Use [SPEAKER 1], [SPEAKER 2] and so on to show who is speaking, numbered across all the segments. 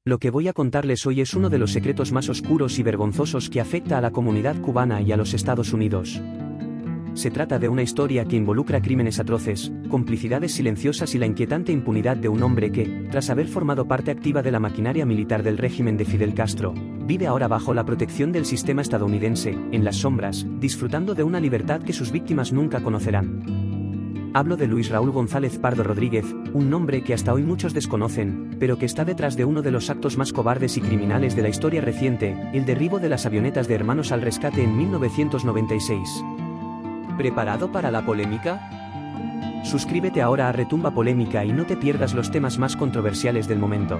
[SPEAKER 1] Lo que voy a contarles hoy es uno de los secretos más oscuros y vergonzosos que afecta a la comunidad cubana y a los Estados Unidos. Se trata de una historia que involucra crímenes atroces, complicidades silenciosas y la inquietante impunidad de un hombre que, tras haber formado parte activa de la maquinaria militar del régimen de Fidel Castro, vive ahora bajo la protección del sistema estadounidense, en las sombras, disfrutando de una libertad que sus víctimas nunca conocerán. Hablo de Luis Raúl González Pardo Rodríguez, un nombre que hasta hoy muchos desconocen, pero que está detrás de uno de los actos más cobardes y criminales de la historia reciente, el derribo de las avionetas de Hermanos al Rescate en 1996. ¿Preparado para la polémica? Suscríbete ahora a Retumba Polémica y no te pierdas los temas más controversiales del momento.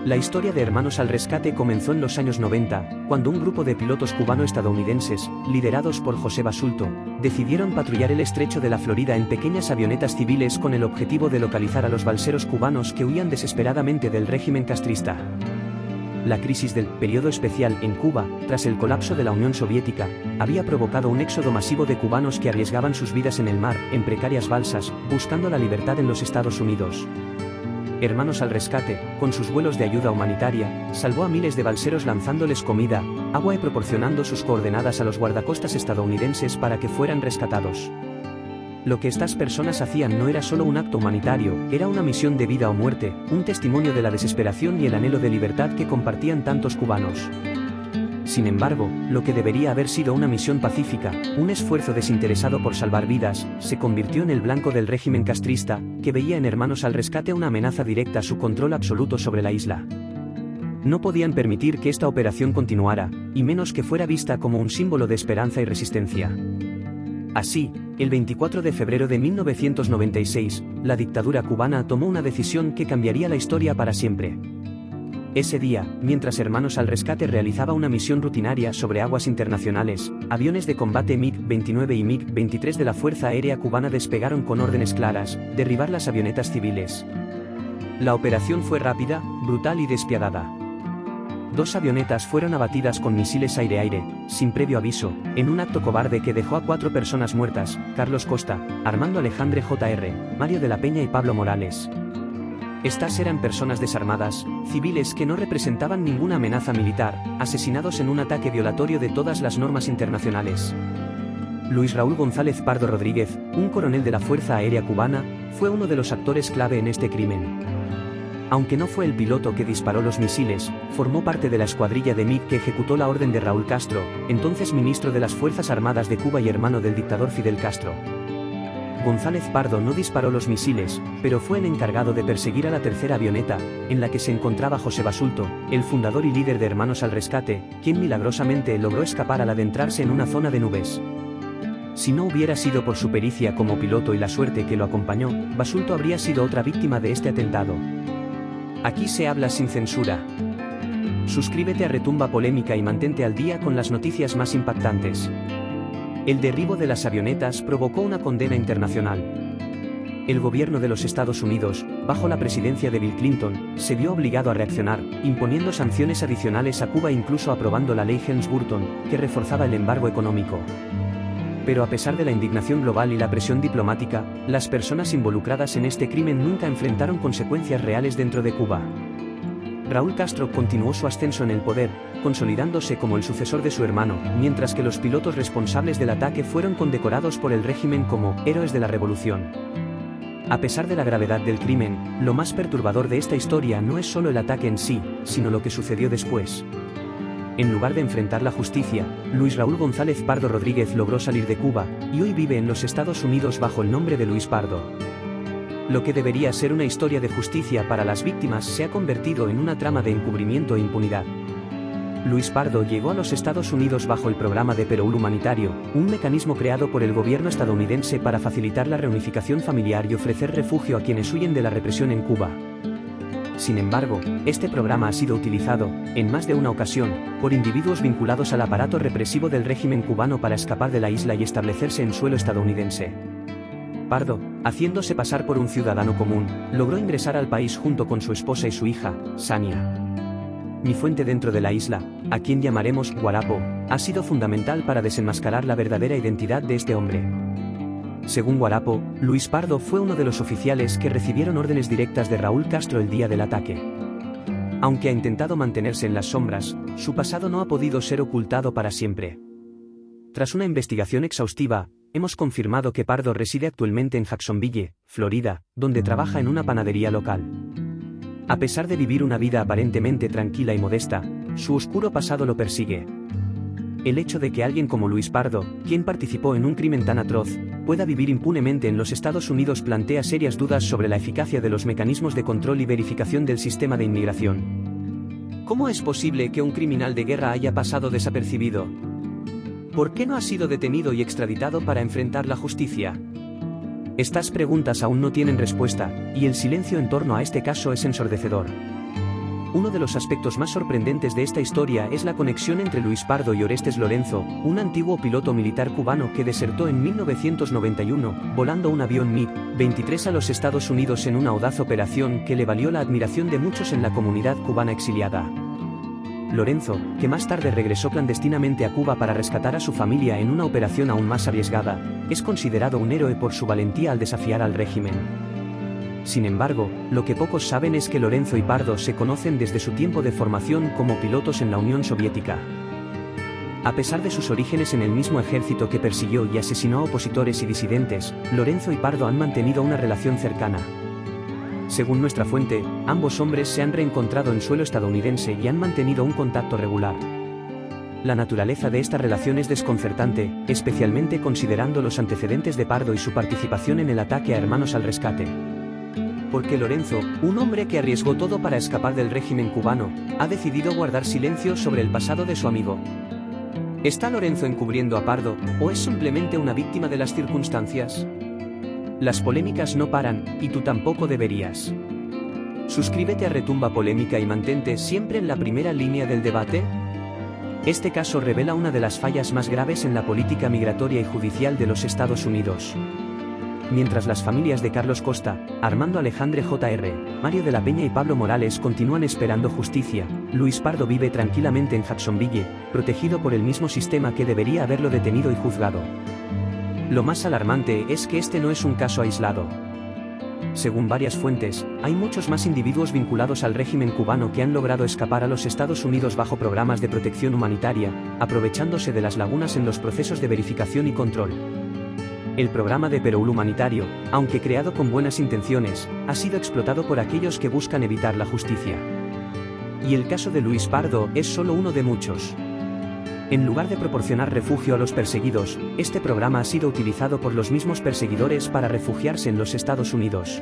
[SPEAKER 1] La historia de Hermanos al Rescate comenzó en los años 90, cuando un grupo de pilotos cubano-estadounidenses, liderados por José Basulto, decidieron patrullar el estrecho de la Florida en pequeñas avionetas civiles con el objetivo de localizar a los balseros cubanos que huían desesperadamente del régimen castrista. La crisis del periodo especial en Cuba, tras el colapso de la Unión Soviética, había provocado un éxodo masivo de cubanos que arriesgaban sus vidas en el mar, en precarias balsas, buscando la libertad en los Estados Unidos. Hermanos al Rescate, con sus vuelos de ayuda humanitaria, salvó a miles de balseros lanzándoles comida, agua y proporcionando sus coordenadas a los guardacostas estadounidenses para que fueran rescatados. Lo que estas personas hacían no era solo un acto humanitario, era una misión de vida o muerte, un testimonio de la desesperación y el anhelo de libertad que compartían tantos cubanos. Sin embargo, lo que debería haber sido una misión pacífica, un esfuerzo desinteresado por salvar vidas, se convirtió en el blanco del régimen castrista, que veía en Hermanos al Rescate una amenaza directa a su control absoluto sobre la isla. No podían permitir que esta operación continuara, y menos que fuera vista como un símbolo de esperanza y resistencia. Así, el 24 de febrero de 1996, la dictadura cubana tomó una decisión que cambiaría la historia para siempre. Ese día, mientras Hermanos al Rescate realizaba una misión rutinaria sobre aguas internacionales, aviones de combate MiG-29 y MiG-23 de la Fuerza Aérea Cubana despegaron con órdenes claras: derribar las avionetas civiles. La operación fue rápida, brutal y despiadada. 2 avionetas fueron abatidas con misiles aire-aire, sin previo aviso, en un acto cobarde que dejó a 4 personas muertas: Carlos Costa, Armando Alejandre Jr., Mario de la Peña y Pablo Morales. Estas eran personas desarmadas, civiles que no representaban ninguna amenaza militar, asesinados en un ataque violatorio de todas las normas internacionales. Luis Raúl González Pardo Rodríguez, un coronel de la Fuerza Aérea Cubana, fue uno de los actores clave en este crimen. Aunque no fue el piloto que disparó los misiles, formó parte de la escuadrilla de MiG que ejecutó la orden de Raúl Castro, entonces ministro de las Fuerzas Armadas de Cuba y hermano del dictador Fidel Castro. González Pardo no disparó los misiles, pero fue el encargado de perseguir a la tercera avioneta, en la que se encontraba José Basulto, el fundador y líder de Hermanos al Rescate, quien milagrosamente logró escapar al adentrarse en una zona de nubes. Si no hubiera sido por su pericia como piloto y la suerte que lo acompañó, Basulto habría sido otra víctima de este atentado. Aquí se habla sin censura. Suscríbete a Retumba Polémica y mantente al día con las noticias más impactantes. El derribo de las avionetas provocó una condena internacional. El gobierno de los Estados Unidos, bajo la presidencia de Bill Clinton, se vio obligado a reaccionar, imponiendo sanciones adicionales a Cuba e incluso aprobando la ley Helms-Burton, que reforzaba el embargo económico. Pero a pesar de la indignación global y la presión diplomática, las personas involucradas en este crimen nunca enfrentaron consecuencias reales dentro de Cuba. Raúl Castro continuó su ascenso en el poder, consolidándose como el sucesor de su hermano, mientras que los pilotos responsables del ataque fueron condecorados por el régimen como héroes de la revolución. A pesar de la gravedad del crimen, lo más perturbador de esta historia no es solo el ataque en sí, sino lo que sucedió después. En lugar de enfrentar la justicia, Luis Raúl González Pardo Rodríguez logró salir de Cuba, y hoy vive en los Estados Unidos bajo el nombre de Luis Pardo. Lo que debería ser una historia de justicia para las víctimas se ha convertido en una trama de encubrimiento e impunidad. Luis Pardo llegó a los Estados Unidos bajo el programa de Perú Humanitario, un mecanismo creado por el gobierno estadounidense para facilitar la reunificación familiar y ofrecer refugio a quienes huyen de la represión en Cuba. Sin embargo, este programa ha sido utilizado, en más de una ocasión, por individuos vinculados al aparato represivo del régimen cubano para escapar de la isla y establecerse en suelo estadounidense. Pardo, haciéndose pasar por un ciudadano común, logró ingresar al país junto con su esposa y su hija, Sania. Mi fuente dentro de la isla, a quien llamaremos Guarapo, ha sido fundamental para desenmascarar la verdadera identidad de este hombre. Según Guarapo, Luis Pardo fue uno de los oficiales que recibieron órdenes directas de Raúl Castro el día del ataque. Aunque ha intentado mantenerse en las sombras, su pasado no ha podido ser ocultado para siempre. Tras una investigación exhaustiva, hemos confirmado que Pardo reside actualmente en Jacksonville, Florida, donde trabaja en una panadería local. A pesar de vivir una vida aparentemente tranquila y modesta, su oscuro pasado lo persigue. El hecho de que alguien como Luis Pardo, quien participó en un crimen tan atroz, pueda vivir impunemente en los Estados Unidos plantea serias dudas sobre la eficacia de los mecanismos de control y verificación del sistema de inmigración. ¿Cómo es posible que un criminal de guerra haya pasado desapercibido? ¿Por qué no ha sido detenido y extraditado para enfrentar la justicia? Estas preguntas aún no tienen respuesta, y el silencio en torno a este caso es ensordecedor. Uno de los aspectos más sorprendentes de esta historia es la conexión entre Luis Pardo y Orestes Lorenzo, un antiguo piloto militar cubano que desertó en 1991, volando un avión MiG-23 a los Estados Unidos en una audaz operación que le valió la admiración de muchos en la comunidad cubana exiliada. Lorenzo, que más tarde regresó clandestinamente a Cuba para rescatar a su familia en una operación aún más arriesgada, es considerado un héroe por su valentía al desafiar al régimen. Sin embargo, lo que pocos saben es que Lorenzo y Pardo se conocen desde su tiempo de formación como pilotos en la Unión Soviética. A pesar de sus orígenes en el mismo ejército que persiguió y asesinó a opositores y disidentes, Lorenzo y Pardo han mantenido una relación cercana. Según nuestra fuente, ambos hombres se han reencontrado en suelo estadounidense y han mantenido un contacto regular. La naturaleza de esta relación es desconcertante, especialmente considerando los antecedentes de Pardo y su participación en el ataque a Hermanos al Rescate. Porque Lorenzo, un hombre que arriesgó todo para escapar del régimen cubano, ha decidido guardar silencio sobre el pasado de su amigo. ¿Está Lorenzo encubriendo a Pardo, o es simplemente una víctima de las circunstancias? Las polémicas no paran, y tú tampoco deberías. Suscríbete a Retumba Polémica y mantente siempre en la primera línea del debate. Este caso revela una de las fallas más graves en la política migratoria y judicial de los Estados Unidos. Mientras las familias de Carlos Costa, Armando Alejandre Jr., Mario de la Peña y Pablo Morales continúan esperando justicia, Luis Pardo vive tranquilamente en Jacksonville, protegido por el mismo sistema que debería haberlo detenido y juzgado. Lo más alarmante es que este no es un caso aislado. Según varias fuentes, hay muchos más individuos vinculados al régimen cubano que han logrado escapar a los Estados Unidos bajo programas de protección humanitaria, aprovechándose de las lagunas en los procesos de verificación y control. El programa de Perú humanitario, aunque creado con buenas intenciones, ha sido explotado por aquellos que buscan evitar la justicia. Y el caso de Luis Pardo es solo uno de muchos. En lugar de proporcionar refugio a los perseguidos, este programa ha sido utilizado por los mismos perseguidores para refugiarse en los Estados Unidos.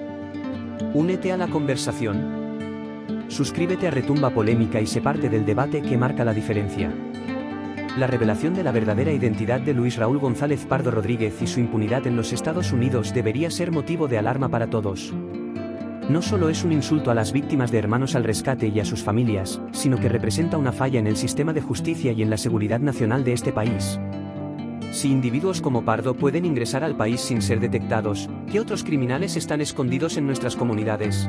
[SPEAKER 1] Únete a la conversación. Suscríbete a Retumba Polémica y sé parte del debate que marca la diferencia. La revelación de la verdadera identidad de Luis Raúl González Pardo Rodríguez y su impunidad en los Estados Unidos debería ser motivo de alarma para todos. No solo es un insulto a las víctimas de Hermanos al Rescate y a sus familias, sino que representa una falla en el sistema de justicia y en la seguridad nacional de este país. Si individuos como Pardo pueden ingresar al país sin ser detectados, ¿qué otros criminales están escondidos en nuestras comunidades?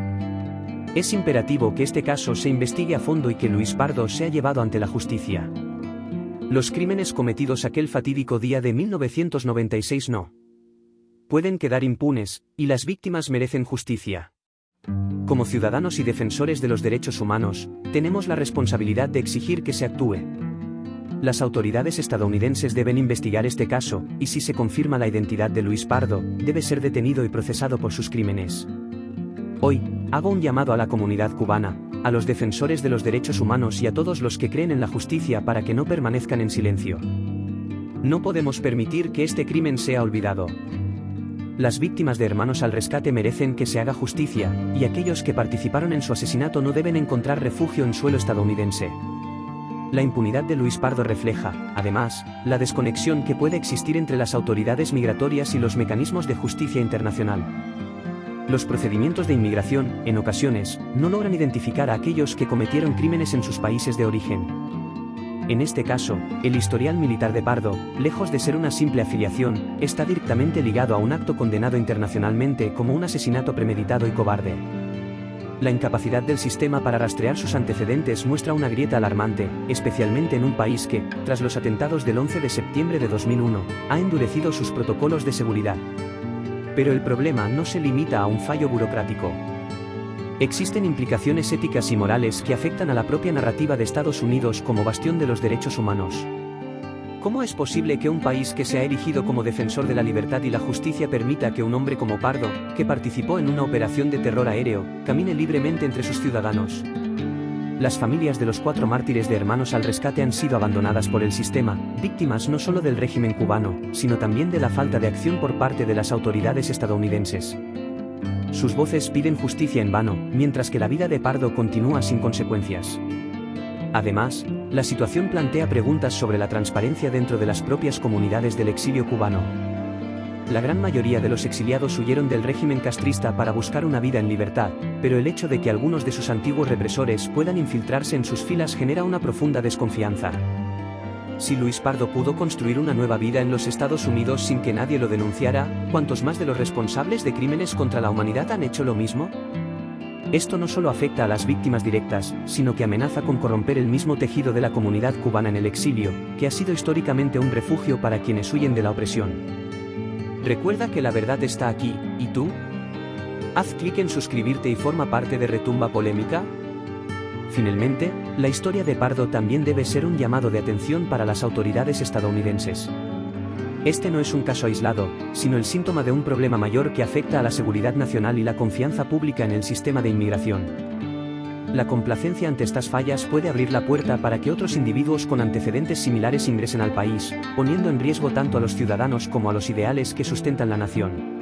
[SPEAKER 1] Es imperativo que este caso se investigue a fondo y que Luis Pardo sea llevado ante la justicia. Los crímenes cometidos aquel fatídico día de 1996 no pueden quedar impunes, y las víctimas merecen justicia. Como ciudadanos y defensores de los derechos humanos, tenemos la responsabilidad de exigir que se actúe. Las autoridades estadounidenses deben investigar este caso, y si se confirma la identidad de Luis Pardo, debe ser detenido y procesado por sus crímenes. Hoy, hago un llamado a la comunidad cubana, a los defensores de los derechos humanos y a todos los que creen en la justicia para que no permanezcan en silencio. No podemos permitir que este crimen sea olvidado. Las víctimas de Hermanos al Rescate merecen que se haga justicia, y aquellos que participaron en su asesinato no deben encontrar refugio en suelo estadounidense. La impunidad de Luis Pardo refleja, además, la desconexión que puede existir entre las autoridades migratorias y los mecanismos de justicia internacional. Los procedimientos de inmigración, en ocasiones, no logran identificar a aquellos que cometieron crímenes en sus países de origen. En este caso, el historial militar de Pardo, lejos de ser una simple afiliación, está directamente ligado a un acto condenado internacionalmente como un asesinato premeditado y cobarde. La incapacidad del sistema para rastrear sus antecedentes muestra una grieta alarmante, especialmente en un país que, tras los atentados del 11 de septiembre de 2001, ha endurecido sus protocolos de seguridad. Pero el problema no se limita a un fallo burocrático. Existen implicaciones éticas y morales que afectan a la propia narrativa de Estados Unidos como bastión de los derechos humanos. ¿Cómo es posible que un país que se ha erigido como defensor de la libertad y la justicia permita que un hombre como Pardo, que participó en una operación de terror aéreo, camine libremente entre sus ciudadanos? Las familias de los 4 mártires de Hermanos al Rescate han sido abandonadas por el sistema, víctimas no solo del régimen cubano, sino también de la falta de acción por parte de las autoridades estadounidenses. Sus voces piden justicia en vano, mientras que la vida de Pardo continúa sin consecuencias. Además, la situación plantea preguntas sobre la transparencia dentro de las propias comunidades del exilio cubano. La gran mayoría de los exiliados huyeron del régimen castrista para buscar una vida en libertad, pero el hecho de que algunos de sus antiguos represores puedan infiltrarse en sus filas genera una profunda desconfianza. Si Luis Pardo pudo construir una nueva vida en los Estados Unidos sin que nadie lo denunciara, ¿cuántos más de los responsables de crímenes contra la humanidad han hecho lo mismo? Esto no solo afecta a las víctimas directas, sino que amenaza con corromper el mismo tejido de la comunidad cubana en el exilio, que ha sido históricamente un refugio para quienes huyen de la opresión. Recuerda que la verdad está aquí, ¿y tú? Haz clic en suscribirte y forma parte de Retumba Polémica. Finalmente, la historia de Pardo también debe ser un llamado de atención para las autoridades estadounidenses. Este no es un caso aislado, sino el síntoma de un problema mayor que afecta a la seguridad nacional y la confianza pública en el sistema de inmigración. La complacencia ante estas fallas puede abrir la puerta para que otros individuos con antecedentes similares ingresen al país, poniendo en riesgo tanto a los ciudadanos como a los ideales que sustentan la nación.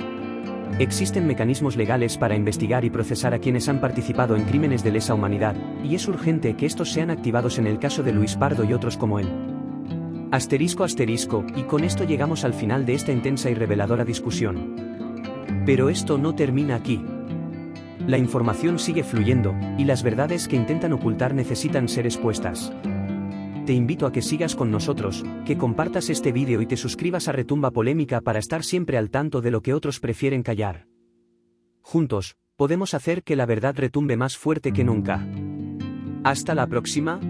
[SPEAKER 1] Existen mecanismos legales para investigar y procesar a quienes han participado en crímenes de lesa humanidad, y es urgente que estos sean activados en el caso de Luis Pardo y otros como él. Asterisco, y con esto llegamos al final de esta intensa y reveladora discusión. Pero esto no termina aquí. La información sigue fluyendo, y las verdades que intentan ocultar necesitan ser expuestas. Te invito a que sigas con nosotros, que compartas este vídeo y te suscribas a Retumba Polémica para estar siempre al tanto de lo que otros prefieren callar. Juntos, podemos hacer que la verdad retumbe más fuerte que nunca. Hasta la próxima.